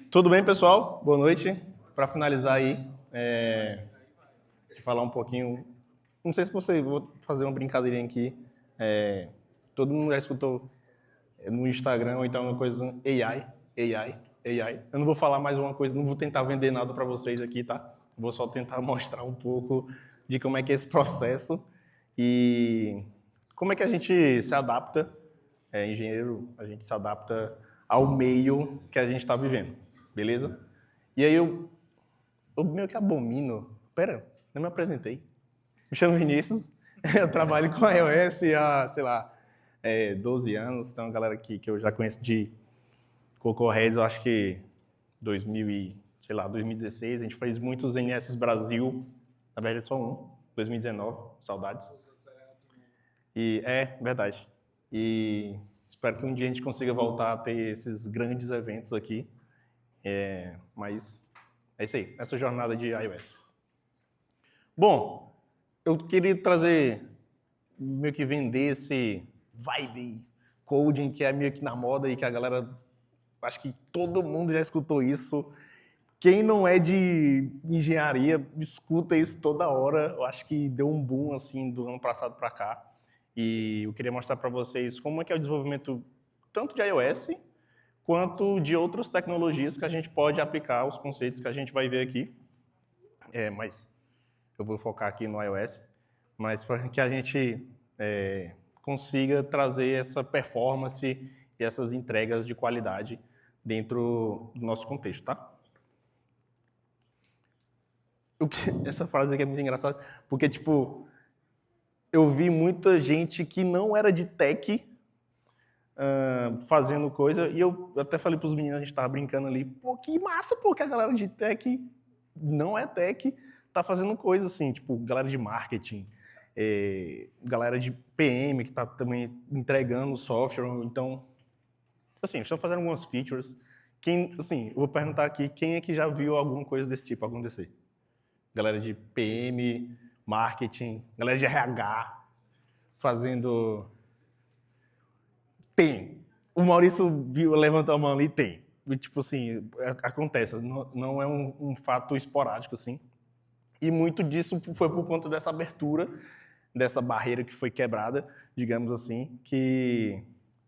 Tudo bem, pessoal? Boa noite. Para finalizar aí, falar um pouquinho. Não sei se você vou fazer uma brincadeirinha aqui. Todo mundo já escutou no Instagram ou então uma coisa AI. Eu não vou falar mais uma coisa, não vou tentar vender nada para vocês aqui, tá? Vou só tentar mostrar um pouco de como é que é esse processo e como é que a gente se adapta. Engenheiro, a gente se adapta ao meio que a gente está vivendo, beleza? E aí eu meio que abomino. Pera, não me apresentei. Me chamo Vinícius, eu trabalho com iOS há, sei lá, 12 anos. Tem uma galera aqui que eu já conheço de Coco Heads, eu acho que 2016. A gente fez muitos NS Brasil, na verdade só um, 2019, saudades. E verdade. E espero que um dia a gente consiga voltar a ter esses grandes eventos aqui. Mas é isso aí, essa jornada de iOS. Bom, eu queria trazer, meio que vender esse vibe coding que é meio que na moda e que a galera, acho que todo mundo já escutou isso. Quem não é de engenharia escuta isso toda hora. Eu acho que deu um boom assim do ano passado para cá. E eu queria mostrar para vocês como é que é o desenvolvimento tanto de iOS quanto de outras tecnologias que a gente pode aplicar, os conceitos que a gente vai ver aqui. Mas eu vou focar aqui no iOS, mas para que a gente consiga trazer essa performance e essas entregas de qualidade dentro do nosso contexto, tá? Essa frase aqui é muito engraçada, porque, tipo, eu vi muita gente que não era de tech fazendo coisa, e eu até falei para os meninos, a gente estava brincando ali, pô, que massa, pô, que a galera de tech não é tech, tá fazendo coisa assim, tipo, galera de marketing, galera de PM que tá também entregando software, então, assim, estão fazendo algumas features. Eu vou perguntar aqui, quem é que já viu alguma coisa desse tipo acontecer? Galera de PM, marketing, galera de RH, fazendo... Tem. O Maurício levantou a mão ali, tem. E, tipo assim, acontece, não é um fato esporádico, assim. E muito disso foi por conta dessa abertura, dessa barreira que foi quebrada, digamos assim, que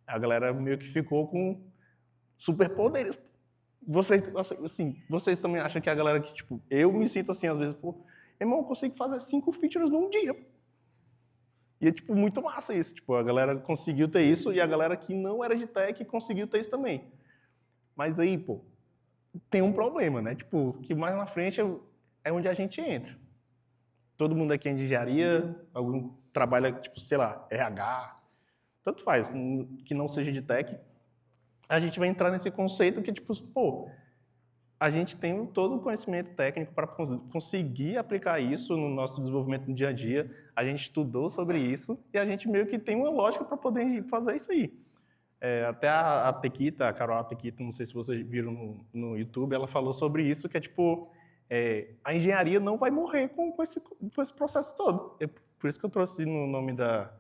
a galera meio que ficou com superpoderes. Vocês também acham que a galera que, tipo, eu me sinto assim, às vezes, pô, irmão, eu consigo fazer 5 features num dia. E é, tipo, muito massa isso. Tipo, a galera conseguiu ter isso e a galera que não era de tech conseguiu ter isso também. Mas aí, pô, tem um problema, né? Tipo, que mais na frente é onde a gente entra. Todo mundo aqui é de engenharia, algum trabalha, tipo, sei lá, RH, tanto faz, que não seja de tech. A gente vai entrar nesse conceito que, tipo, pô, a gente tem todo o conhecimento técnico para conseguir aplicar isso no nosso desenvolvimento no dia a dia. A gente estudou sobre isso e a gente meio que tem uma lógica para poder fazer isso aí. Até a Tequita, a Carol Tequita, não sei se vocês viram no YouTube, ela falou sobre isso, que é tipo, a engenharia não vai morrer com esse processo todo. Por isso que eu trouxe no nome da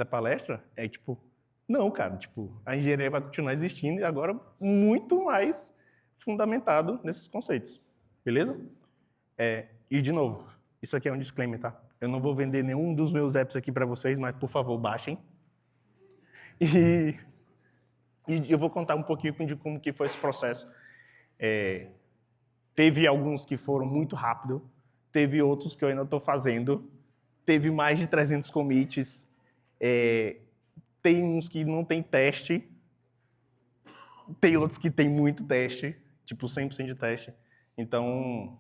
palestra, tipo, não, cara, tipo, a engenharia vai continuar existindo e agora muito mais fundamentado nesses conceitos, beleza? E, de novo, isso aqui é um disclaimer, tá? Eu não vou vender nenhum dos meus apps aqui para vocês, mas, por favor, baixem. E eu vou contar um pouquinho de como que foi esse processo. Teve alguns que foram muito rápido, teve outros que eu ainda estou fazendo, teve mais de 300 commits, tem uns que não tem teste, tem outros que tem muito teste, tipo 100% de teste. Então,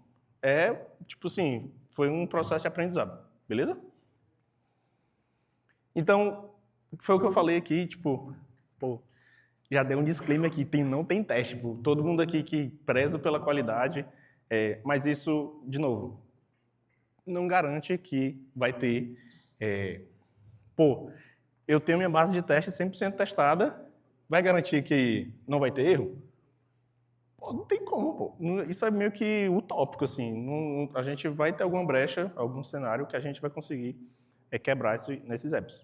tipo assim, foi um processo de aprendizado, beleza? Então, foi o que eu falei aqui, tipo, pô, já dei um disclaimer aqui, não tem teste, pô, todo mundo aqui que preza pela qualidade, mas isso, de novo, não garante que vai ter, pô, eu tenho minha base de teste 100% testada, vai garantir que não vai ter erro? Pô, não tem como, pô. Isso é meio que utópico, assim. A gente vai ter alguma brecha, algum cenário que a gente vai conseguir quebrar nesses apps.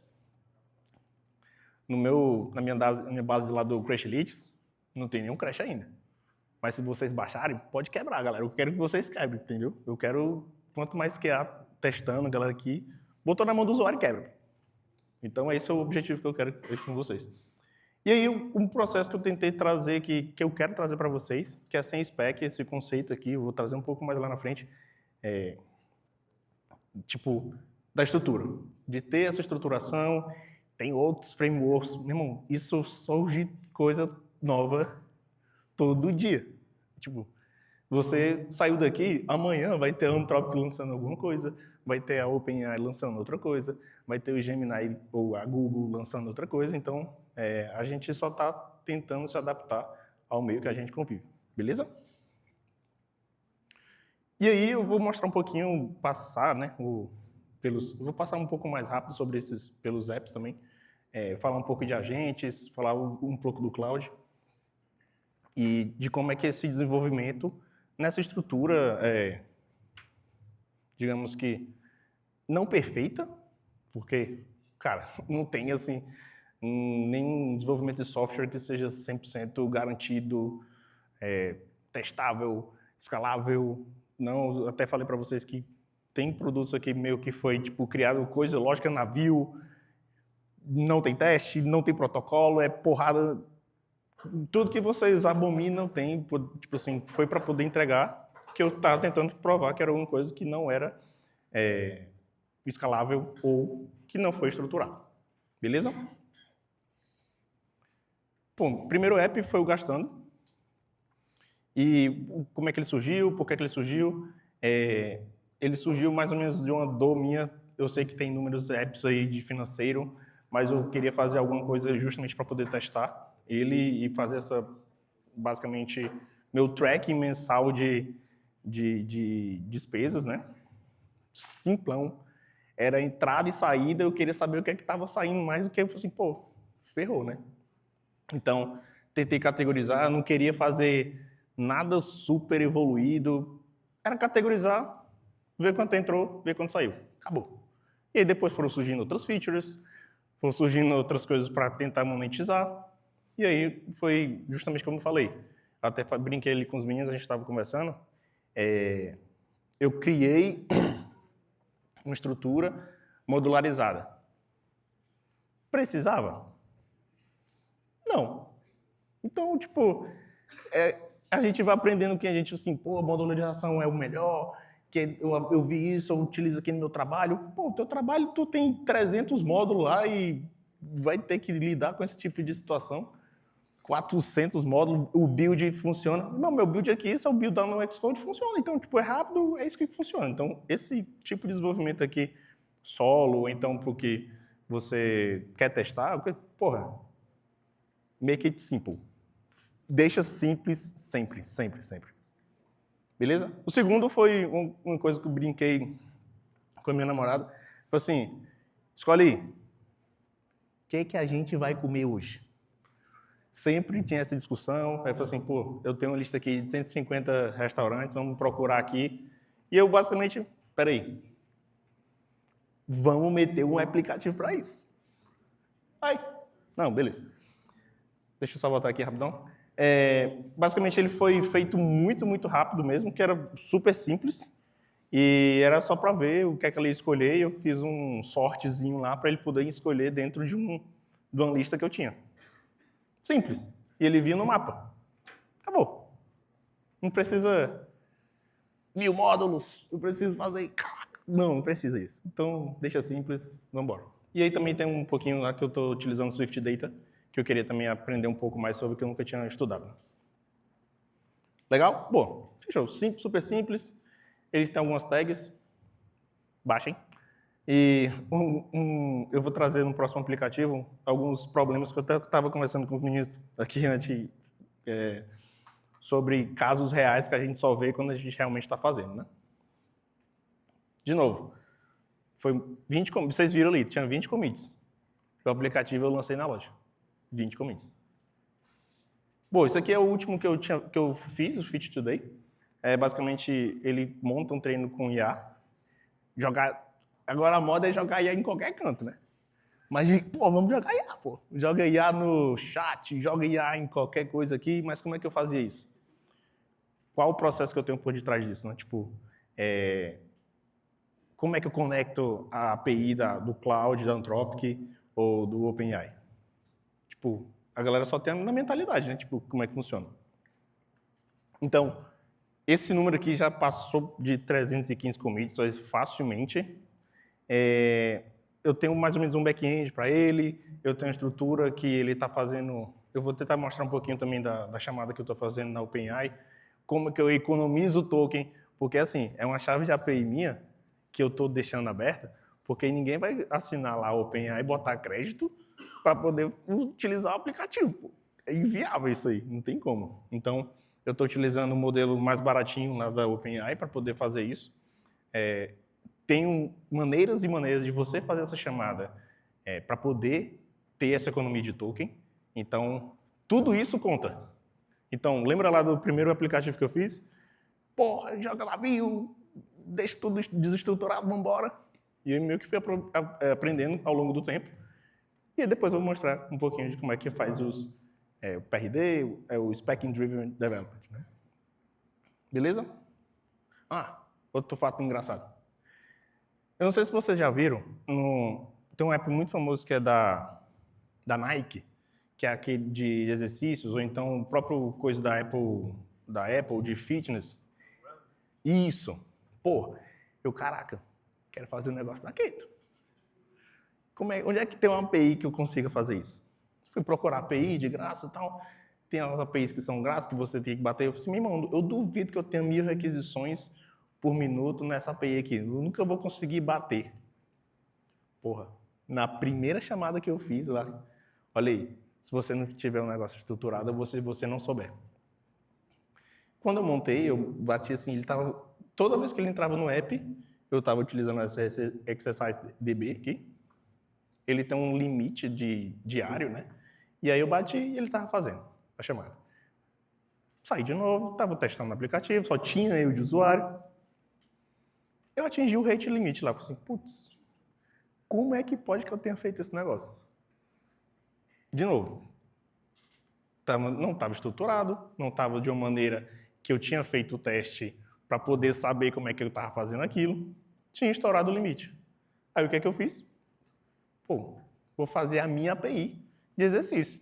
Na minha base lá do Crashlytics, não tem nenhum crash ainda. Mas se vocês baixarem, pode quebrar, galera. Eu quero que vocês quebrem, entendeu? Eu quero, quanto mais QA testando, galera aqui, botou na mão do usuário e quebra. Então, esse é o objetivo que eu quero ter com vocês. E aí, um processo que eu tentei trazer, que eu quero trazer para vocês, que é sem spec, esse conceito aqui, eu vou trazer um pouco mais lá na frente, tipo, da estrutura. De ter essa estruturação, tem outros frameworks. Meu irmão, isso surge coisa nova todo dia. Tipo, você saiu daqui, amanhã vai ter a Anthropic lançando alguma coisa, vai ter a OpenAI lançando outra coisa, vai ter o Gemini ou a Google lançando outra coisa. Então, a gente só está tentando se adaptar ao meio que a gente convive. Beleza? E aí eu vou mostrar um pouquinho, passar, né, eu vou passar um pouco mais rápido sobre pelos apps também, falar um pouco de agentes, falar um pouco do cloud e de como é que esse desenvolvimento nessa estrutura, digamos que não perfeita, porque, cara, não tem assim nenhum desenvolvimento de software que seja 100% garantido, testável, escalável. Não, até falei para vocês que tem produtos aqui meio que foi tipo criado coisa lógica navio, não tem teste, não tem protocolo, é porrada. Tudo que vocês abominam tem, tipo assim, foi para poder entregar, que eu estava tentando provar que era alguma coisa que não era escalável ou que não foi estruturado. Beleza? Bom, o primeiro app foi o Gastando. E como é que ele surgiu? Por que ele surgiu? Ele surgiu mais ou menos de uma dor minha. Eu sei que tem inúmeros apps aí de financeiro, mas eu queria fazer alguma coisa justamente para poder testar ele e fazer basicamente, meu tracking mensal de despesas, né? Simplão. Era entrada e saída, eu queria saber o que é que estava saindo mais do que eu falei assim, pô, ferrou, né? Então, tentei categorizar, não queria fazer nada super evoluído. Era categorizar, ver quanto entrou, ver quanto saiu. Acabou. E aí depois foram surgindo outras features, foram surgindo outras coisas para tentar monetizar. E aí foi justamente como eu falei. Até brinquei ali com os meninos, a gente estava conversando. Eu criei uma estrutura modularizada. Precisava? Não. Então, tipo, a gente vai aprendendo que a gente, assim, pô, a modularização é o melhor, que eu vi isso, eu utilizo aqui no meu trabalho. Pô, teu trabalho, tu tem 300 módulos lá e vai ter que lidar com esse tipo de situação. 400 módulos, o build funciona. Não, meu build aqui, esse é o build da no Xcode, funciona. Então, tipo, é rápido, é isso que funciona. Então, esse tipo de desenvolvimento aqui, solo, ou então porque você quer testar, porra, make it simple. Deixa simples sempre, sempre, sempre. Beleza? O segundo foi uma coisa que eu brinquei com a minha namorada. Foi assim, escolhe aí, o que a gente vai comer hoje? Sempre tinha essa discussão. Aí eu falei assim, pô, eu tenho uma lista aqui de 150 restaurantes, vamos procurar aqui. E eu basicamente, peraí, vamos meter um aplicativo para isso. Aí, não, beleza. Deixa eu só voltar aqui rapidão. Basicamente, ele foi feito muito, muito rápido mesmo, que era super simples. E era só para ver o que é que ele ia escolher. E eu fiz um sortezinho lá para ele poder escolher dentro de uma lista que eu tinha. Simples. E ele via no mapa. Acabou. Não precisa 1000 módulos, eu preciso fazer... Não precisa disso. Então, deixa simples, vamos embora. E aí também tem um pouquinho lá que eu estou utilizando Swift Data, que eu queria também aprender um pouco mais sobre, que eu nunca tinha estudado. Legal? Bom, fechou. Simples, super simples. Ele tem algumas tags. Baixem. E eu vou trazer no próximo aplicativo alguns problemas que eu até estava conversando com os meninos aqui antes, sobre casos reais que a gente só vê quando a gente realmente está fazendo, né? De novo, foi 20 commits. Vocês viram ali, tinha 20 commits. O aplicativo eu lancei na loja. 20 commits. Bom, isso aqui é o último que eu fiz, o Fit Today. Basicamente, ele monta um treino com IA. Agora a moda é jogar IA em qualquer canto, né? Mas, pô, vamos jogar IA, pô. Joga IA no chat, joga IA em qualquer coisa aqui, mas como é que eu fazia isso? qual o processo que eu tenho por detrás disso, né? Tipo, como é que eu conecto a API do Cloud, da Anthropic ou do OpenAI? Tipo, a galera só tem na mentalidade, né? Tipo, como é que funciona. Então, esse número aqui já passou de 315 commits, facilmente. Eu tenho mais ou menos um back-end para ele, eu tenho a estrutura que ele está fazendo. Eu vou tentar mostrar um pouquinho também da chamada que eu estou fazendo na OpenAI, como que eu economizo o token, porque assim, é uma chave de API minha que eu estou deixando aberta, porque ninguém vai assinar lá a OpenAI e botar crédito para poder utilizar o aplicativo. Pô. É inviável isso aí, não tem como. Então, eu estou utilizando o modelo mais baratinho lá da OpenAI para poder fazer isso. Tem maneiras e maneiras de você fazer essa chamada para poder ter essa economia de token. Então, tudo isso conta. Então, lembra lá do primeiro aplicativo que eu fiz? Porra, joga lá, viu? Deixa tudo desestruturado, vambora. E eu meio que fui aprendendo ao longo do tempo. E depois eu vou mostrar um pouquinho de como é que faz o PRD, o Spec Driven Development. Né? Beleza? Outro fato engraçado. Eu não sei se vocês já viram, tem um app muito famoso que é da Nike, que é aquele de exercícios, ou então o próprio coisa da Apple de fitness. Isso. Pô, caraca, quero fazer um negócio daquele. Onde é que tem uma API que eu consiga fazer isso? Fui procurar API de graça e tal. Tem as APIs que são grátis, que você tem que bater. Eu falei assim, meu irmão, eu duvido que eu tenha 1000 requisições por minuto nessa API aqui. Eu nunca vou conseguir bater. Porra, na primeira chamada que eu fiz lá, olha aí, se você não tiver um negócio estruturado, você não souber. Quando eu montei, eu bati assim, toda vez que ele entrava no app, eu estava utilizando essa Exercise DB aqui. Ele tem um limite diário, né? E aí eu bati e ele estava fazendo a chamada. Saí de novo, estava testando o aplicativo, só tinha eu de usuário. Eu atingi o rate limite lá. Falei assim, putz, como é que pode que eu tenha feito esse negócio? De novo, não estava estruturado, não estava de uma maneira que eu tinha feito o teste para poder saber como é que eu estava fazendo aquilo. Tinha estourado o limite. Aí o que é que eu fiz? Pô, vou fazer a minha API de exercício.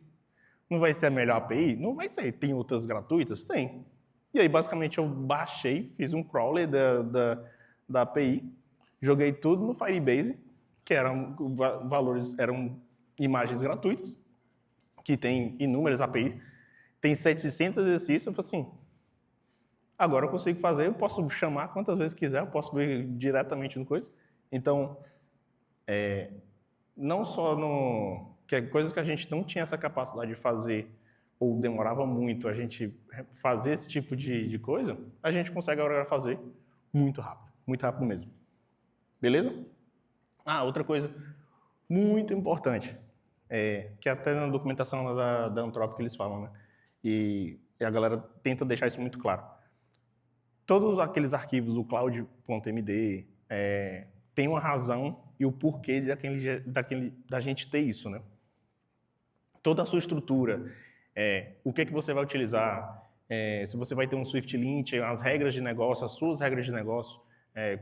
Não vai ser a melhor API? Não vai ser. Tem outras gratuitas? Tem. E aí, basicamente, eu baixei, fiz um crawler da API, joguei tudo no Firebase, que eram imagens gratuitas, que tem inúmeras APIs, tem 700 exercícios, eu falei assim, agora eu consigo fazer, eu posso chamar quantas vezes quiser, eu posso ver diretamente no coisa. Então, não só que é coisas que a gente não tinha essa capacidade de fazer, ou demorava muito a gente fazer esse tipo de coisa, a gente consegue agora fazer muito rápido mesmo. Beleza? Outra coisa muito importante, que até na documentação da Anthropic eles falam, né? E a galera tenta deixar isso muito claro. Todos aqueles arquivos do cloud.md tem uma razão e o porquê da gente ter isso, né? Toda a sua estrutura, o que você vai utilizar, se você vai ter um Swift Lint, as regras de negócio, as suas regras de negócio,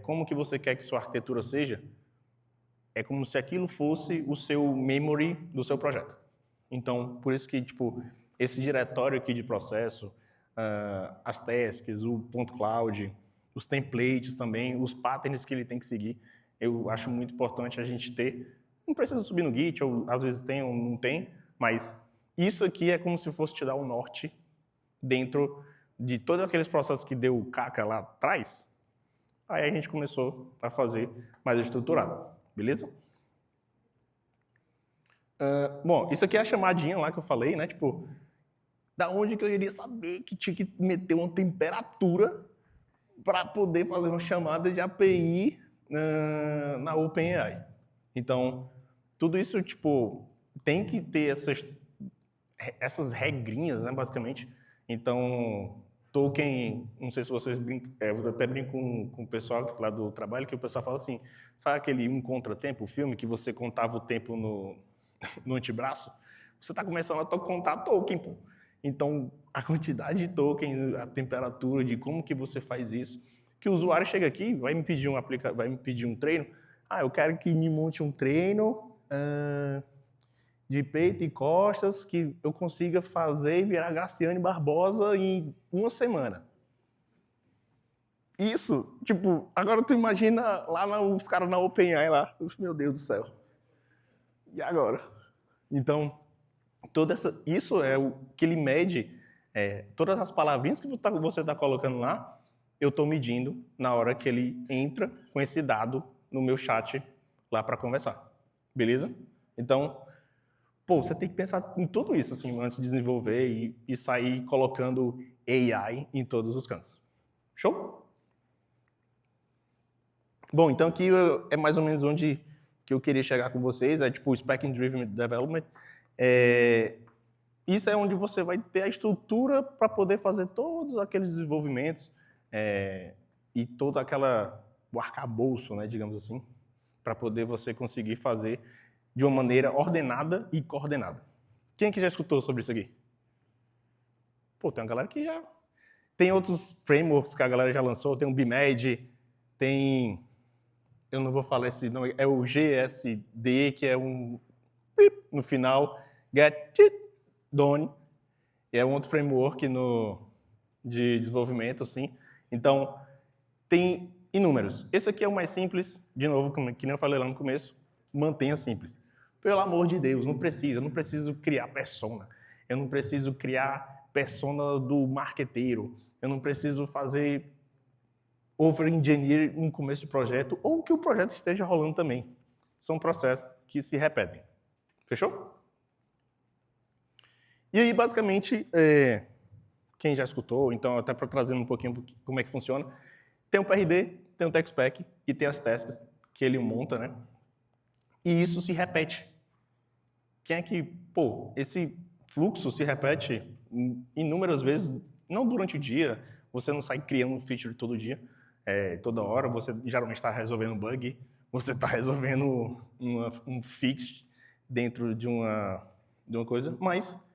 como que você quer que sua arquitetura seja, é como se aquilo fosse o seu memory do seu projeto. Então, por isso que, tipo, esse diretório aqui de processo, as tasks, o .cloud, os templates também, os patterns que ele tem que seguir, eu acho muito importante a gente ter. Não precisa subir no Git, ou às vezes tem ou não tem, mas isso aqui é como se fosse te dar o norte dentro de todos aqueles processos que deu caca lá atrás. Aí a gente começou a fazer mais estruturado, beleza? Bom, isso aqui é a chamadinha lá que eu falei, né? Tipo, da onde que eu iria saber que tinha que meter uma temperatura para poder fazer uma chamada de API na OpenAI. Então, tudo isso, tipo, tem que ter essas regrinhas, né, basicamente. Então, token, não sei se vocês brincam, eu até brinco com o pessoal lá do trabalho, que o pessoal fala assim, sabe aquele Um Contratempo, o filme, que você contava o tempo no antebraço? Você está começando a contar token, pô. Então, a quantidade de tokens, a temperatura, de como que você faz isso, que o usuário chega aqui, vai me pedir um treino. Eu quero que me monte um treino de peito e costas que eu consiga fazer e virar Graciane Barbosa em uma semana. Isso, tipo, agora tu imagina lá os caras na OpenAI lá, meu Deus do céu. E agora? Então, isso é o que ele mede, todas as palavrinhas que você está colocando lá, eu estou medindo na hora que ele entra com esse dado no meu chat lá para conversar. Beleza? Então, você tem que pensar em tudo isso assim, antes de desenvolver e sair colocando AI em todos os cantos. Show? Bom, então aqui é mais ou menos onde que eu queria chegar com vocês, tipo o Spec Driven Development. Isso é onde você vai ter a estrutura para poder fazer todos aqueles desenvolvimentos e todo o arcabouço, né, digamos assim, para poder você conseguir fazer de uma maneira ordenada e coordenada. Quem que já escutou sobre isso aqui? Tem uma galera que já... Tem outros frameworks que a galera já lançou, tem o BMed, tem... Eu não vou falar esse nome, é o GSD, que é um... no final, Get Done, é um outro framework de desenvolvimento, assim. Então, tem inúmeros. Esse aqui é o mais simples, de novo, que nem eu falei lá no começo, mantenha simples. Pelo amor de Deus, eu não preciso criar persona, eu não preciso criar persona do marqueteiro, eu não preciso fazer over-engineer no começo do projeto, ou que o projeto esteja rolando também. São processos que se repetem. Fechou? E aí, basicamente, quem já escutou, então até para trazer um pouquinho como é que funciona, tem o PRD, tem o Tech Spec e tem as tasks que ele monta, né? E isso se repete. Quem é que, esse fluxo se repete inúmeras vezes, não durante o dia, você não sai criando um feature todo dia, toda hora, você geralmente está resolvendo um bug, você está resolvendo um fix dentro de uma coisa, mas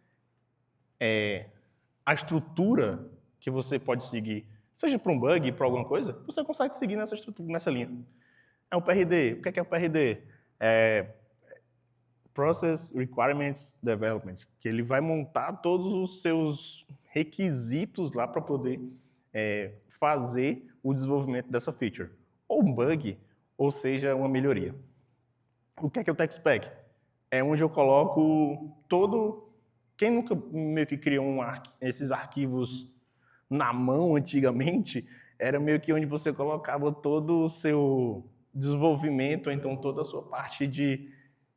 a estrutura que você pode seguir, seja para um bug, para alguma coisa, você consegue seguir nessa linha. O PRD, o que é o PRD? Process Requirements Development, que ele vai montar todos os seus requisitos lá para poder fazer o desenvolvimento dessa feature. Ou um bug, ou seja, uma melhoria. O que é o Tech Spec? É onde eu coloco todo... Quem nunca meio que criou esses arquivos na mão antigamente, era meio que onde você colocava todo o seu desenvolvimento, ou então toda a sua parte de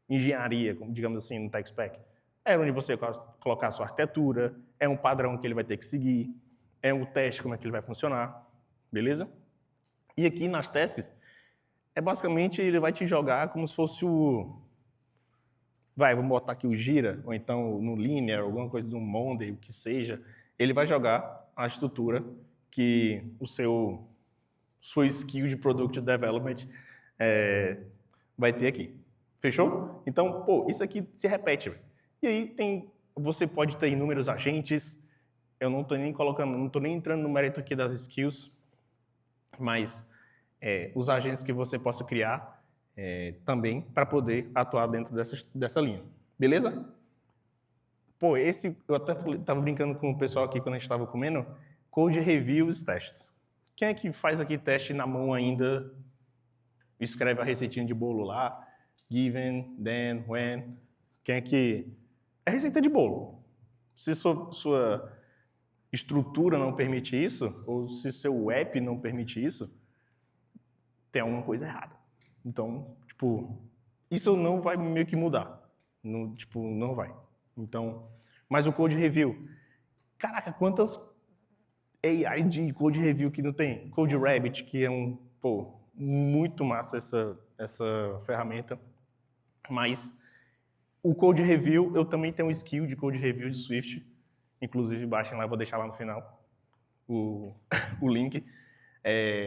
engenharia, digamos assim, no Tech Spec. É onde você colocar a sua arquitetura, é um padrão que ele vai ter que seguir, é um teste, como é que ele vai funcionar, beleza? E aqui nas tasks, basicamente ele vai te jogar como se fosse vamos botar aqui o Gira, ou então no Linear, alguma coisa do Monday, o que seja, ele vai jogar a estrutura que sua skill de Product Development vai ter aqui. Fechou? Então, isso aqui se repete. E aí você pode ter inúmeros agentes. Eu não estou nem entrando no mérito aqui das skills, mas os agentes que você possa criar também para poder atuar dentro dessa linha. Beleza? Eu até estava brincando com o pessoal aqui quando a gente estava comendo, code review os testes. Quem é que faz aqui teste na mão ainda? Escreve a receitinha de bolo lá, given, then, when. Quem é que... É receita de bolo. Se sua estrutura não permite isso, ou se seu app não permite isso, tem alguma coisa errada. Então, isso não vai meio que mudar. Não vai. Então, mas o code review. Caraca, quantas AI de code review que não tem? Code Rabbit, que é muito massa essa ferramenta. Mas o code review, eu também tenho um skill de code review de Swift. Inclusive, baixem lá, vou deixar lá no final o link.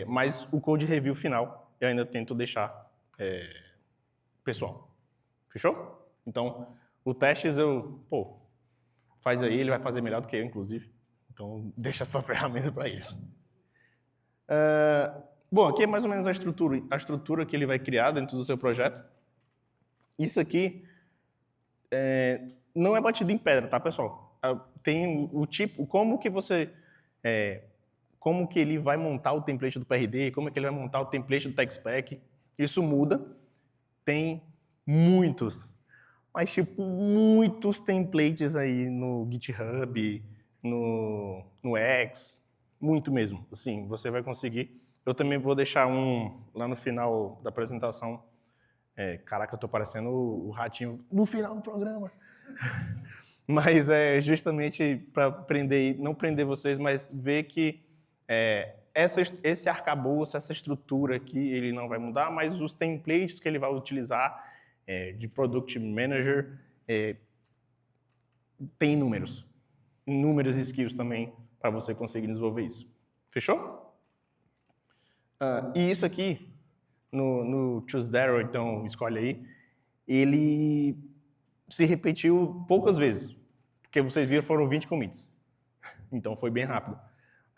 Mas o code review final, eu ainda tento deixar pessoal. Fechou? Então, o testes faz aí, ele vai fazer melhor do que eu, inclusive. Então, deixa essa ferramenta para eles. Bom, aqui é mais ou menos a estrutura que ele vai criar dentro do seu projeto. Isso aqui não é batido em pedra, tá, pessoal? Tem o tipo, como que ele vai montar o template do PRD, como é que ele vai montar o template do TechSpec. Isso muda. Tem muitos, mas tipo, muitos templates aí no GitHub, no X, muito mesmo. Assim, você vai conseguir. Eu também vou deixar um lá no final da apresentação. Caraca, eu tô parecendo o ratinho no final do programa. Mas é justamente para não prender vocês, mas ver que esse arcabouço, essa estrutura aqui, ele não vai mudar, mas os templates que ele vai utilizar de Product Manager tem inúmeros skills também para você conseguir desenvolver isso. Fechou? E isso aqui, no Choose Darrow, então escolhe aí, ele se repetiu poucas vezes, porque vocês viram foram 20 commits. Então foi bem rápido.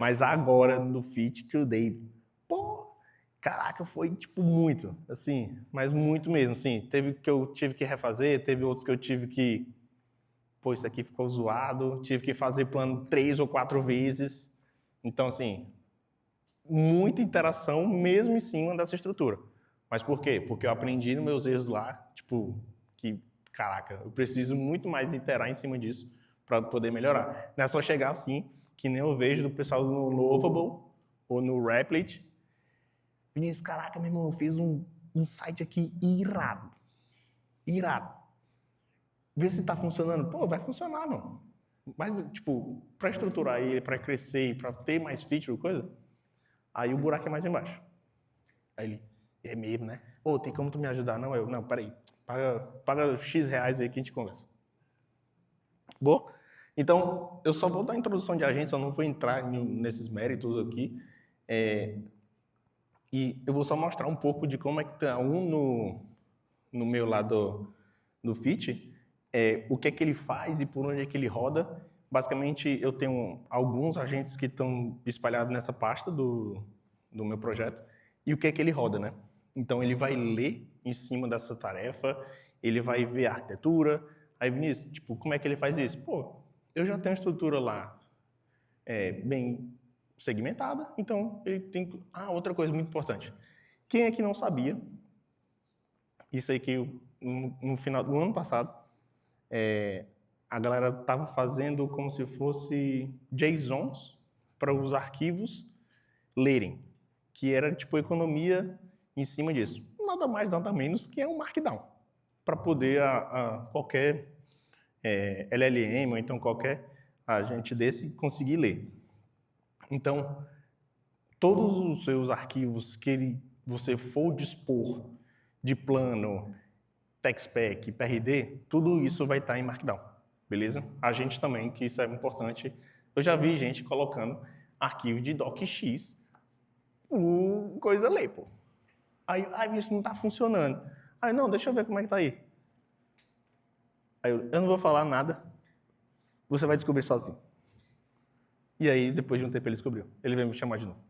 Mas agora, no Fit Today, pô, caraca, foi tipo muito, assim, mas muito mesmo, assim. Teve que eu tive que refazer, teve outros que eu tive que, pô, isso aqui ficou zoado, tive que fazer plano 3 ou 4 vezes. Então, assim, muita interação mesmo em cima dessa estrutura. Mas por quê? Porque eu aprendi nos meus erros lá, tipo, que, caraca, eu preciso muito mais iterar em cima disso para poder melhorar. Não é só chegar assim, que nem eu vejo do pessoal no Lovable ou no Replit. Vinícius, caraca, meu irmão, eu fiz um site aqui irado. Irado. Vê se tá funcionando. Pô, vai funcionar, não. Mas, tipo, para estruturar ele, para crescer, para ter mais feature, coisa, aí o buraco é mais embaixo. Aí ele, é mesmo, né? Ô, tem como tu me ajudar? Não, não, peraí. Paga X reais aí que a gente conversa. Boa? Então, eu só vou dar a introdução de agentes, eu não vou entrar nesses méritos aqui. E eu vou só mostrar um pouco de como é que está no meu lado do Fit, o que é que ele faz e por onde é que ele roda. Basicamente, eu tenho alguns agentes que estão espalhados nessa pasta do meu projeto e o que é que ele roda, né? Então, ele vai ler em cima dessa tarefa, ele vai ver a arquitetura. Aí, Vinícius, tipo, como é que ele faz isso? Pô, eu já tenho a estrutura lá bem segmentada, então ele tem... outra coisa muito importante. Quem é que não sabia? Isso aí que no final do ano passado, a galera estava fazendo como se fosse JSONs para os arquivos lerem, que era tipo economia em cima disso. Nada mais, nada menos que um Markdown, para poder qualquer LLM ou então qualquer agente desse conseguir ler. Então, todos os seus arquivos que você for dispor de plano, TechSpec, PRD, tudo isso vai estar em Markdown, beleza? A gente também, que isso é importante. Eu já vi gente colocando arquivo de docx coisa ler, pô. Aí isso não está funcionando. Aí, não, deixa eu ver como é que tá aí. Aí eu não vou falar nada, você vai descobrir sozinho. E aí, depois de um tempo, ele descobriu. Ele veio me chamar de novo.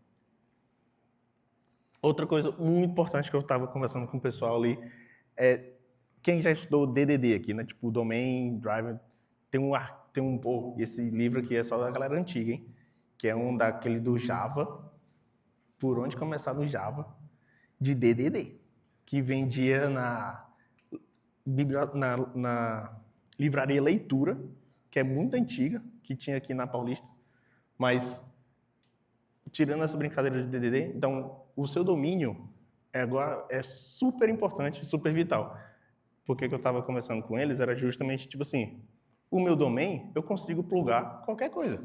Outra coisa muito importante que eu estava conversando com o pessoal ali quem já estudou DDD aqui, né? Tipo, Domain, Driver, esse livro aqui é só da galera antiga, hein? Que é daquele do Java, por onde começar no Java, de DDD, que vendia na livraria Leitura, que é muito antiga, que tinha aqui na Paulista, mas tirando essa brincadeira de DDD, então o seu domínio agora é super importante, super vital. Porque que eu estava conversando com eles era justamente tipo assim, o meu domain eu consigo plugar qualquer coisa.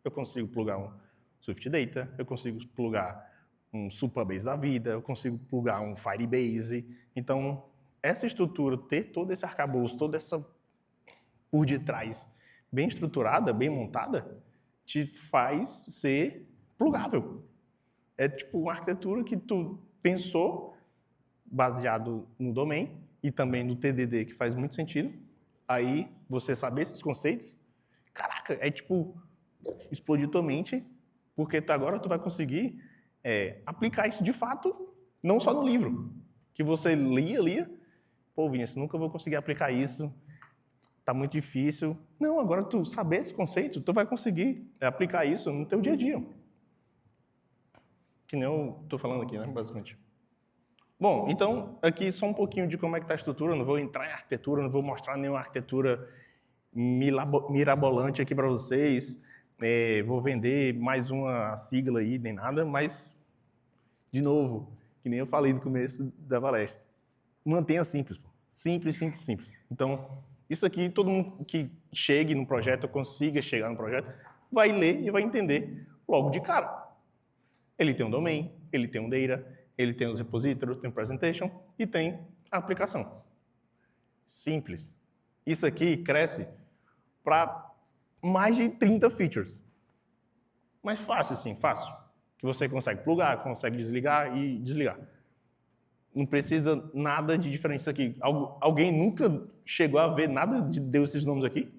Eu consigo plugar um Swift Data, eu consigo plugar um Supabase da vida, eu consigo plugar um Firebase. Então, essa estrutura, ter todo esse arcabouço, toda essa por detrás bem estruturada, bem montada, te faz ser plugável. É tipo uma arquitetura que tu pensou baseado no domain e também no TDD, que faz muito sentido. Aí, você saber esses conceitos, caraca, é tipo, explodiu tua mente, porque agora tu vai conseguir aplicar isso de fato, não só no livro, que você lia, pô, Vinícius, nunca vou conseguir aplicar isso, tá muito difícil. Não, agora tu saber esse conceito, tu vai conseguir aplicar isso no teu dia a dia. Que nem eu tô falando aqui, né, basicamente. Bom, então, aqui só um pouquinho de como é que tá a estrutura, não vou entrar em arquitetura, não vou mostrar nenhuma arquitetura mirabolante aqui para vocês, vou vender mais uma sigla aí, nem nada, mas, de novo, que nem eu falei no começo da palestra, mantenha simples, pô. Simples, simples, simples. Então, isso aqui, todo mundo que chegue no projeto, consiga chegar no projeto, vai ler e vai entender logo de cara. Ele tem um domain, ele tem um data, ele tem os repositórios, tem o presentation e tem a aplicação. Simples. Isso aqui cresce para mais de 30 features. Mas fácil, sim, fácil. Que você consegue plugar, consegue desligar e desligar. Não precisa nada de diferente isso aqui. Alguém nunca chegou a ver nada de deu esses nomes aqui?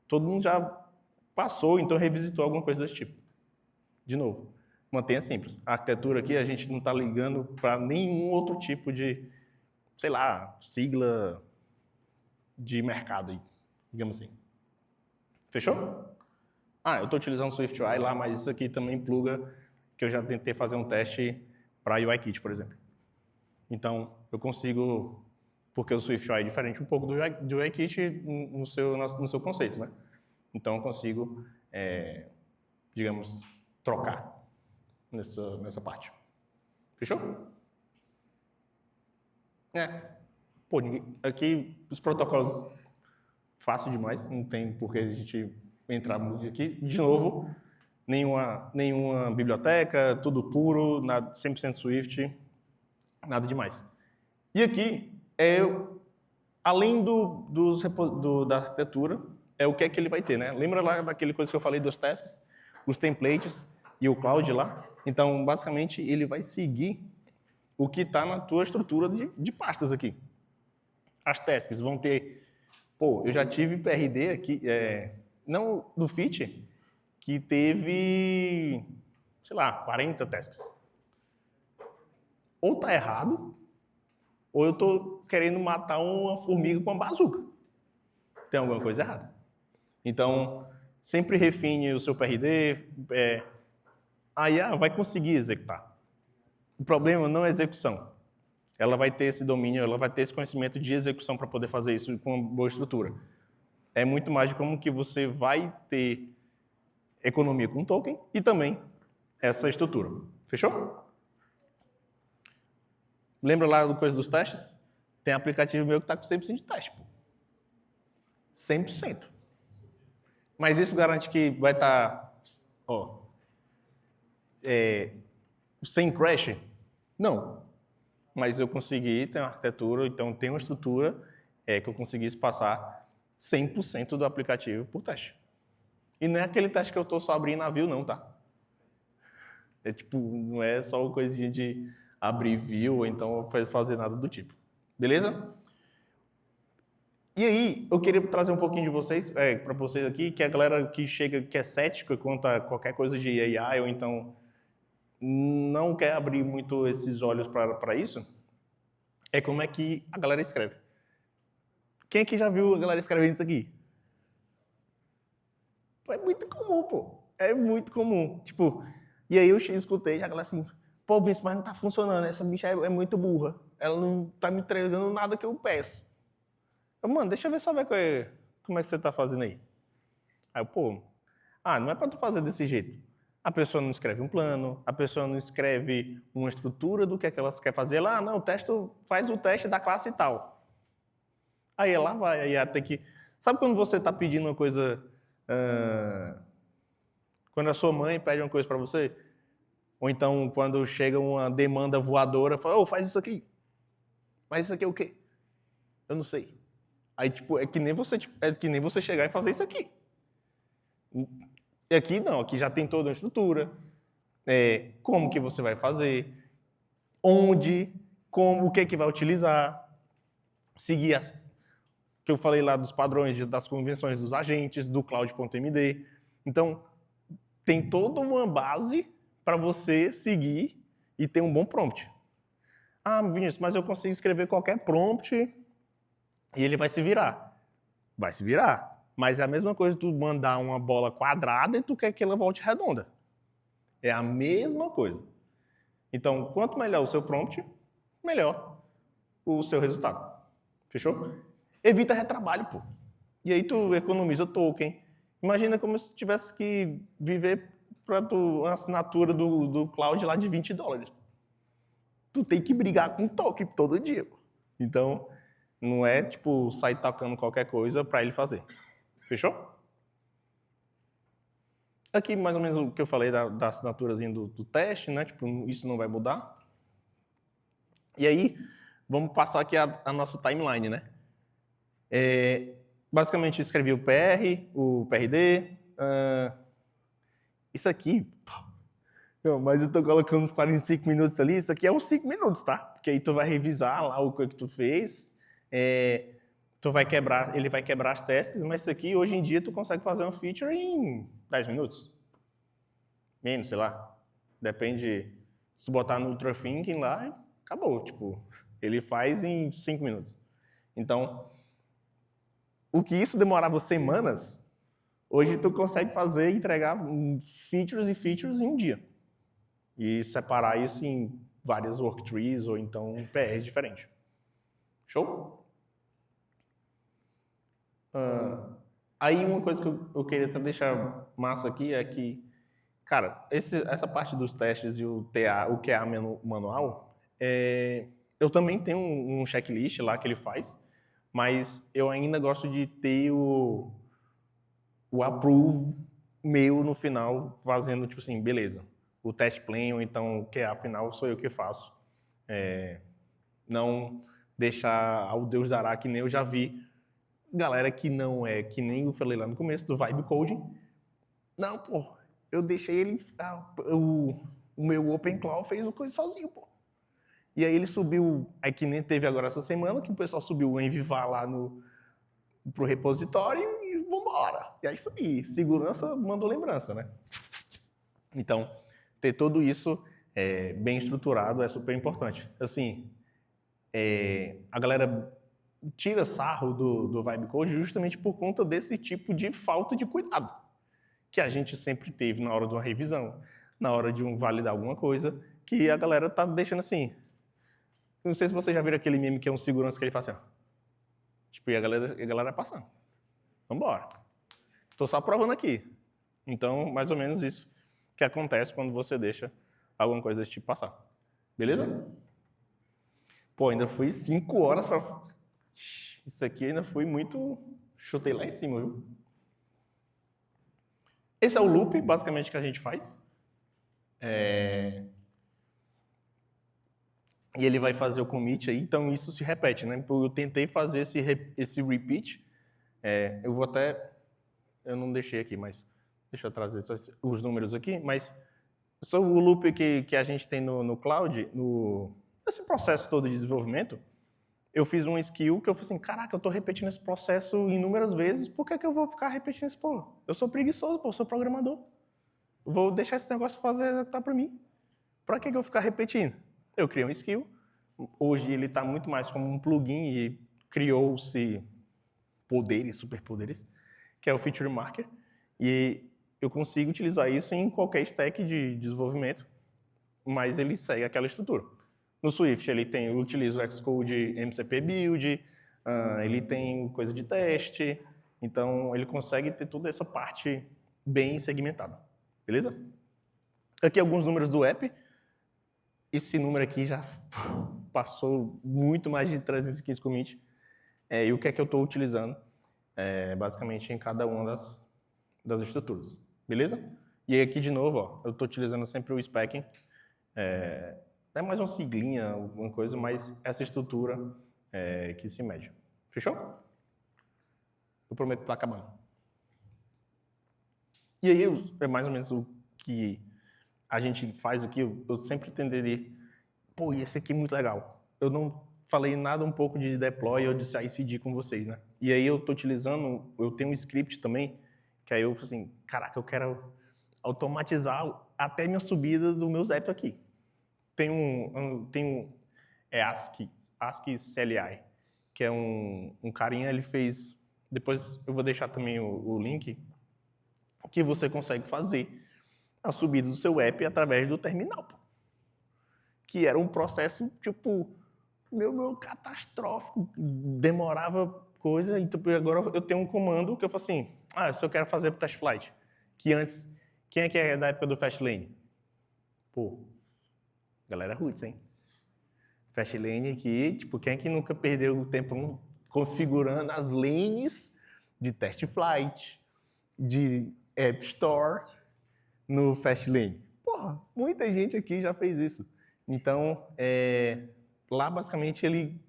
Todo mundo já passou, então revisitou alguma coisa desse tipo. De novo, mantenha simples. A arquitetura aqui, a gente não está ligando para nenhum outro tipo de, sei lá, sigla de mercado aí, digamos assim. Fechou? Eu estou utilizando o SwiftUI lá, mas isso aqui também pluga, que eu já tentei fazer um teste para UIKit, por exemplo. Então, eu consigo, porque o SwiftUI é diferente um pouco do UIKit no seu conceito, né? Então, eu consigo, digamos, trocar nessa parte. Fechou? Pô, aqui os protocolos fácil demais, não tem por que a gente entrar muito aqui. De novo, nenhuma biblioteca, tudo puro, 100% Swift, nada demais. E aqui, além da arquitetura, o que é que ele vai ter, né? Lembra lá daquele coisa que eu falei dos tasks, os templates e o cloud lá? Então, basicamente, ele vai seguir o que está na tua estrutura de pastas aqui. As tasks vão ter... Pô, eu já tive PRD aqui, não do Fit, que teve, sei lá, 40 tasks. Ou tá errado, ou eu tô querendo matar uma formiga com uma bazuca. Tem alguma coisa errada. Então, sempre refine o seu PRD, a IA vai conseguir executar. O problema não é a execução. Ela vai ter esse domínio, ela vai ter esse conhecimento de execução para poder fazer isso com uma boa estrutura. É muito mais de como que você vai ter economia com token e também essa estrutura. Fechou? Lembra lá do coisa dos testes? Tem aplicativo meu que está com 100% de teste. Pô. 100%. Mas isso garante que vai estar sem crash? Não. Mas eu consegui ter uma arquitetura, então tem uma estrutura que eu conseguisse passar 100% do aplicativo por teste. E não é aquele teste que eu estou só abrindo navio, não, tá? Não é só uma coisinha de abrir view ou então fazer nada do tipo. Beleza? E aí, eu queria trazer um pouquinho de vocês, para vocês aqui, que a galera que chega, que é cética quanto a qualquer coisa de AI ou então não quer abrir muito esses olhos para isso, é como é que a galera escreve. Quem aqui já viu a galera escrevendo isso aqui? É muito comum, pô. É muito comum. E aí eu escutei já a galera assim, pô, Vinícius, mas não tá funcionando, essa bicha é muito burra. Ela não tá me entregando nada que eu peço. Mano, deixa eu ver só como é que você tá fazendo aí. Aí eu, não é para tu fazer desse jeito. A pessoa não escreve um plano, a pessoa não escreve uma estrutura do que é que ela quer fazer. Ela, não, faz o teste da classe e tal. Aí ela vai, aí até que... Sabe quando você está pedindo uma coisa... quando a sua mãe pede uma coisa para você? Ou então quando chega uma demanda voadora, fala, faz isso aqui. Mas isso aqui é o quê? Eu não sei. Aí, é que nem você chegar e fazer isso aqui. E aqui não, aqui já tem toda uma estrutura, como que você vai fazer, onde, como, o que vai utilizar, seguir que eu falei lá dos padrões, das convenções dos agentes, do Cloud.md. Então, tem toda uma base para você seguir e ter um bom prompt. Ah, Vinícius, mas eu consigo escrever qualquer prompt e ele vai se virar. Vai se virar. Mas é a mesma coisa tu mandar uma bola quadrada e tu quer que ela volte redonda. É a mesma coisa. Então, quanto melhor o seu prompt, melhor o seu resultado. Fechou? Evita retrabalho, pô. E aí tu economiza token. Imagina como se tu tivesse que viver para uma assinatura do cloud lá de $20. Tu tem que brigar com token todo dia. Pô. Então, não é tipo sair tocando qualquer coisa para ele fazer. Fechou? Aqui, mais ou menos, o que eu falei da assinaturazinha do teste, né? Tipo, isso não vai mudar. E aí, vamos passar aqui a nossa timeline, né? Basicamente, eu escrevi o PR, o PRD. Isso aqui... Não, mas eu tô colocando uns 45 minutos ali. Isso aqui é uns 5 minutos, tá? Porque aí tu vai revisar lá o que tu fez. Tu vai quebrar, ele vai quebrar as tasks, mas isso aqui, hoje em dia, tu consegue fazer um feature em 10 minutos. Menos, sei lá. Depende. Se tu botar no Ultra Thinking lá, acabou. Tipo, ele faz em 5 minutos. Então, o que isso demorava semanas, hoje tu consegue fazer e entregar features e features em um dia. E separar isso em várias worktrees ou então PRs diferentes. Show? Aí uma coisa que eu queria até deixar massa aqui é que, cara, essa parte dos testes e o QA manual, eu também tenho um checklist lá que ele faz, mas eu ainda gosto de ter o approve meu no final, fazendo tipo assim, beleza, o test plan ou então o QA final sou eu que faço. Não deixar ao Deus dará, que nem eu já vi galera que não é, que nem eu falei lá no começo, do Vibe Coding. Não, pô, eu deixei ele, o meu OpenClaw fez o coisa sozinho, pô. E aí ele subiu, aí que nem teve agora essa semana, que o pessoal subiu o Envivar lá pro repositório e vambora. E é isso aí, segurança mandou lembrança, né? Então, ter tudo isso bem estruturado é super importante. Assim, a galera tira sarro do Vibe Code justamente por conta desse tipo de falta de cuidado que a gente sempre teve na hora de uma revisão, na hora de validar alguma coisa, que a galera tá deixando assim. Não sei se vocês já viram aquele meme que é um segurança que ele faz assim, ó. Tipo, e a galera passando. Vambora. Estou só provando aqui. Então, mais ou menos isso que acontece quando você deixa alguma coisa desse tipo passar. Beleza? Pô, ainda fui 5 horas para... Isso aqui ainda foi muito... Chutei lá em cima, viu? Esse é o loop, basicamente, que a gente faz. E ele vai fazer o commit aí, então isso se repete, né? Eu tentei fazer esse repeat. Eu vou até... Eu não deixei aqui, mas... Deixa eu trazer os números aqui, mas... Sobre o loop que a gente tem no cloud, nesse processo todo de desenvolvimento, eu fiz um skill que eu falei assim, caraca, eu estou repetindo esse processo inúmeras vezes, por que eu vou ficar repetindo isso? Pô, eu sou preguiçoso, pô, eu sou programador. Eu vou deixar esse negócio executar para mim. Para que eu vou ficar repetindo? Eu criei um skill, hoje ele está muito mais como um plugin e criou-se poderes, superpoderes, que é o Feature Marker, e eu consigo utilizar isso em qualquer stack de desenvolvimento, mas ele segue aquela estrutura. No Swift, eu utilizo o Xcode MCP Build, ele tem coisa de teste, então ele consegue ter toda essa parte bem segmentada. Beleza? Aqui alguns números do app. Esse número aqui já passou muito mais de 315 commits. E o que é que eu estou utilizando, basicamente, em cada uma das estruturas. Beleza? E aí aqui, de novo, ó, eu estou utilizando sempre o Specking. É mais uma siglinha, alguma coisa, mas essa estrutura que se mede. Fechou? Eu prometo que está acabando. E aí, é mais ou menos o que a gente faz aqui. Eu sempre entenderia, pô, esse aqui é muito legal. Eu não falei nada um pouco de deploy ou de CI/CD com vocês, né? E aí eu tenho um script também, que aí eu falei assim, caraca, eu quero automatizar até minha subida do meu Zep aqui. Tem ASCII CLI, que é um carinha, ele fez, depois eu vou deixar também o link, que você consegue fazer a subida do seu app através do terminal, pô. Que era um processo, tipo, meu catastrófico, demorava coisa, então agora eu tenho um comando que eu falo assim, se eu quero fazer pro test flight, que antes, quem é que é da época do Fastlane? Pô, galera roots, hein? Fastlane aqui, tipo, quem é que nunca perdeu tempo configurando as lanes de test flight, de App Store no Fastlane? Porra, muita gente aqui já fez isso. Então, lá, basicamente, ele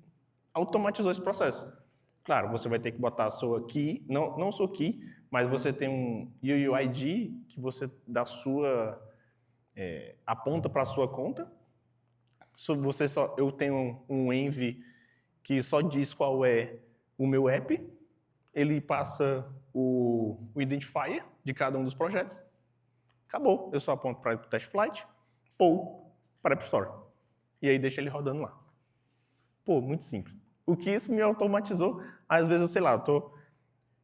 automatizou esse processo. Claro, você vai ter que botar a sua key, não sua key, mas você tem um UUID que você aponta para a sua conta. Eu tenho um env que só diz qual é o meu app. Ele passa o identifier de cada um dos projetos. Acabou. Eu só aponto para o test flight ou para a App Store. E aí deixa ele rodando lá. Pô, muito simples. O que isso me automatizou, às vezes, eu sei lá,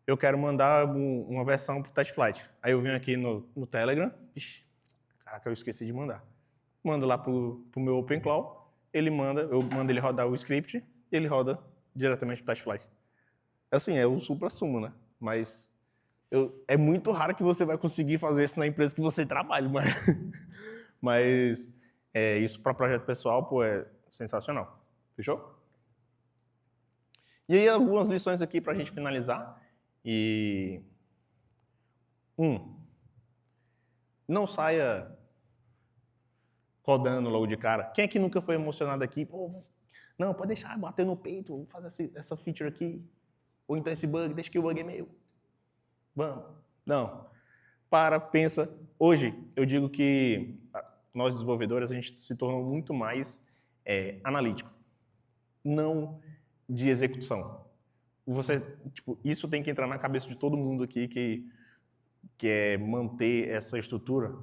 eu quero mandar uma versão para o test flight. Aí eu venho aqui no Telegram, caraca, eu esqueci de mandar. Mando lá para o meu OpenClaw, eu mando ele rodar o script, e ele roda diretamente para o test flight. Assim, é o supra-sumo, né? Mas é muito raro que você vai conseguir fazer isso na empresa que você trabalha, mas isso para projeto pessoal, pô, é sensacional. Fechou? E aí, algumas lições aqui para a gente finalizar. Não saia codando logo de cara. Quem é que nunca foi emocionado aqui? Pô, não, pode deixar, bater no peito, vou fazer essa feature aqui. Ou então esse bug, deixa que o bug é meu. Vamos. Não. Pensa. Hoje, eu digo que nós desenvolvedores, a gente se tornou muito mais analítico. Não de execução. Isso tem que entrar na cabeça de todo mundo aqui que é manter essa estrutura.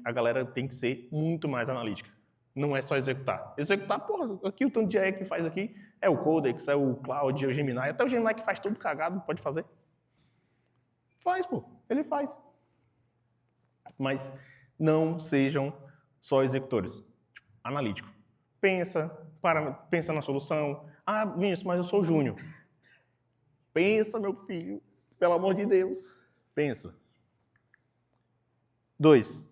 A galera tem que ser muito mais analítica. Não é só executar. Executar, porra, aqui o tanto de que faz aqui é o Codex, é o Cloud, é o Gemini. Até o Gemini que faz tudo cagado pode fazer. Faz, pô. Ele faz. Mas não sejam só executores. Analítico. Pensa na solução. Vinícius, mas eu sou júnior. Pensa, meu filho. Pelo amor de Deus. Pensa. 2.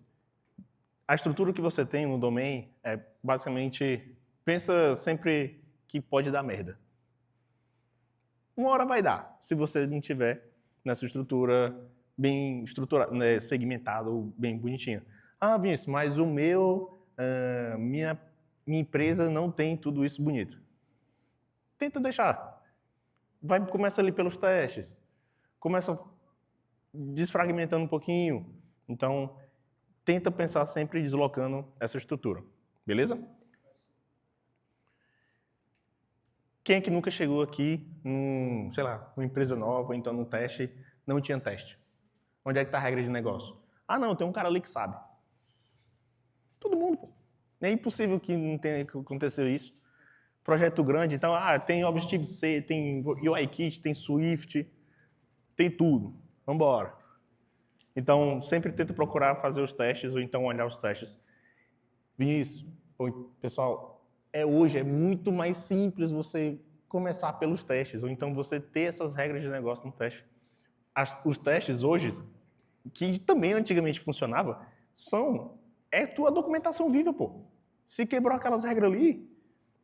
A estrutura que você tem no domain é basicamente... Pensa sempre que pode dar merda. Uma hora vai dar, se você não tiver nessa estrutura bem estruturada, né, segmentada ou bem bonitinha. Vinícius, mas minha empresa não tem tudo isso bonito. Tenta deixar. Começa ali pelos testes. Começa desfragmentando um pouquinho. Então, tenta pensar sempre deslocando essa estrutura. Beleza? Quem é que nunca chegou aqui, numa empresa nova, então num teste, não tinha teste? Onde é que está a regra de negócio? Não, tem um cara ali que sabe. Todo mundo, pô. É impossível que não tenha acontecido isso. Projeto grande, então, tem Objective-C, tem UIKit, tem Swift, tem tudo. Vamos embora. Então, sempre tenta procurar fazer os testes ou então olhar os testes. Vinícius, pessoal, hoje é muito mais simples você começar pelos testes ou então você ter essas regras de negócio no teste. Os testes hoje, que também antigamente funcionava, tua documentação viva, pô. Se quebrou aquelas regras ali,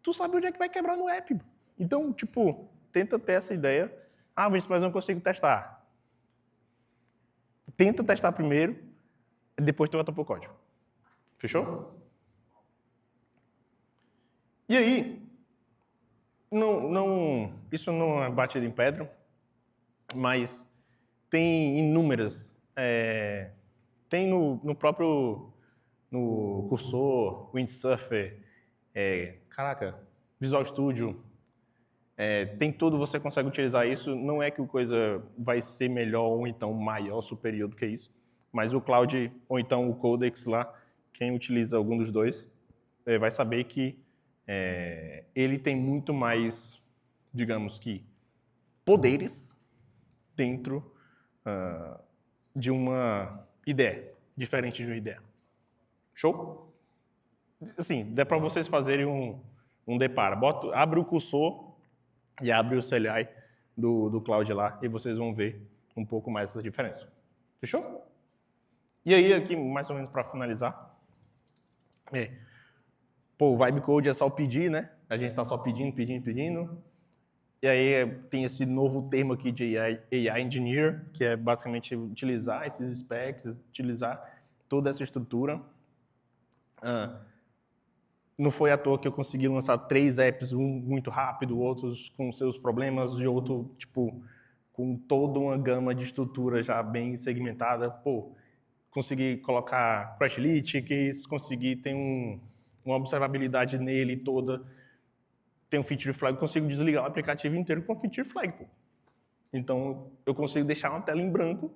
tu sabe onde é que vai quebrar no app. Então, tenta ter essa ideia. Mas eu não consigo testar. Tenta testar primeiro, depois tu volta pro código. Fechou? E aí, isso não é batido em pedra, mas tem inúmeras. Tem no próprio Cursor, Windsurfer. Caraca, Visual Studio, tem tudo, você consegue utilizar isso. Não é que a coisa vai ser melhor ou então maior, superior do que isso, mas o Cloud ou então o Codex lá, quem utiliza algum dos dois, vai saber que ele tem muito mais, digamos que, poderes dentro de uma ideia, diferente de uma ideia. Show? Assim, dá para vocês fazerem um deparo. Abre o cursor e abre o CLI do Cloud lá e vocês vão ver um pouco mais essa diferença. Fechou? E aí, aqui, mais ou menos para finalizar, o Vibe Code é só pedir, né? A gente está só pedindo. E aí tem esse novo termo aqui de AI Engineer, que é basicamente utilizar esses specs, utilizar toda essa estrutura. Não foi à toa que eu consegui lançar 3 apps, um muito rápido, outros com seus problemas, e outro, tipo, com toda uma gama de estrutura já bem segmentada. Consegui colocar Crashlytics, consegui ter uma observabilidade nele toda, tem um feature flag, consigo desligar o aplicativo inteiro com feature flag. Então, eu consigo deixar uma tela em branco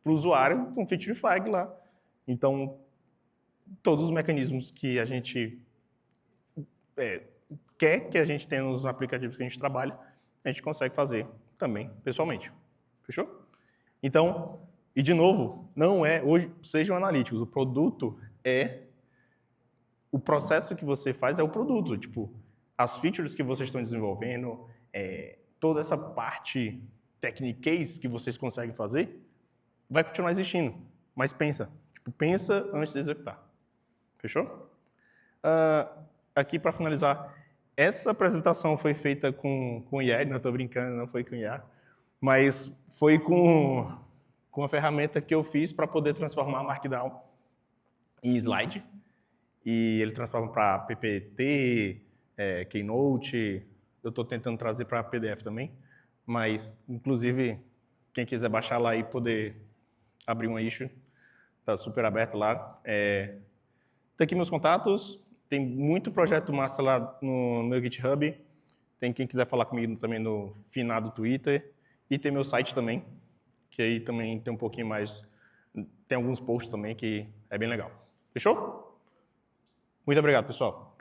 para o usuário com feature flag lá. Então, todos os mecanismos que a gente quer que a gente tenha nos aplicativos que a gente trabalha, a gente consegue fazer também pessoalmente. Fechou? Então, e de novo, não é, hoje, sejam analíticos, o produto o processo que você faz é o produto. Tipo, as features que vocês estão desenvolvendo, toda essa parte techniquez que vocês conseguem fazer, vai continuar existindo. Mas pensa antes de executar. Fechou? Aqui, para finalizar, essa apresentação foi feita com IA, não estou brincando, não foi com IA, mas foi com a ferramenta que eu fiz para poder transformar Markdown em slide. E ele transforma para PPT, Keynote, eu estou tentando trazer para PDF também, mas, inclusive, quem quiser baixar lá e poder abrir uma issue, está super aberto lá. Tá aqui meus contatos, tem muito projeto massa lá no meu GitHub, tem quem quiser falar comigo também no finado Twitter, e tem meu site também, que aí também tem um pouquinho mais, tem alguns posts também que é bem legal. Fechou? Muito obrigado, pessoal.